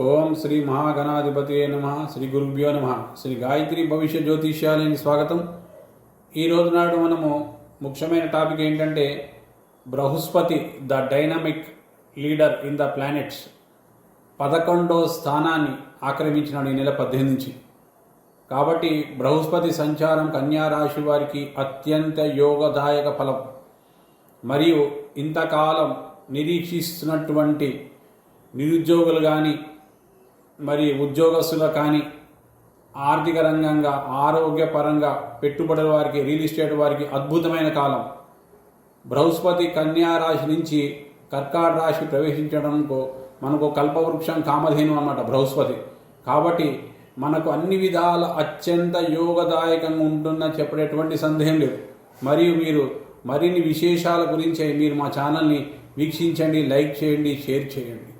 ఓం శ్రీ మహాగణాధిపతియే నమః. శ్రీ గురుభ్యో నమః. శ్రీ గాయత్రి భవిష్య జ్యోతిష్యాలయానికి స్వాగతం. ఈరోజు నాడు మనము ముఖ్యమైన టాపిక్ ఏంటంటే బృహస్పతి the dynamic leader in the planets 11వ స్థానాన్ని ఆక్రమించినాడు ఈ నెల 18 నుంచి. కాబట్టి బృహస్పతి సంచారం కన్యా రాశి వారికి అత్యంత యోగదాయక ఫలం. మరియు ఇంతకాలం నిరీక్షిస్తున్నటువంటి నిరుద్యోగులు కానీ మరి ఉద్యోగస్తులు కానీ ఆర్థిక రంగంగా ఆరోగ్యపరంగా పెట్టుబడుల వారికి రియల్ ఎస్టేట్ వారికి అద్భుతమైన కాలం. బృహస్పతి కన్యా రాశి నుంచి కర్కాటక రాశి ప్రవేశించడంతో మనకు కల్పవృక్షం కామధేను అన్నమాట బృహస్పతి. కాబట్టి మనకు అన్ని విధాల అత్యంత యోగదాయకంగా ఉంటుందని చెప్పేటువంటి సందేహం లేదు. మరియు మీరు మరిన్ని విశేషాల గురించి మీరు మా ఛానల్ని వీక్షించండి, లైక్ చేయండి, షేర్ చేయండి.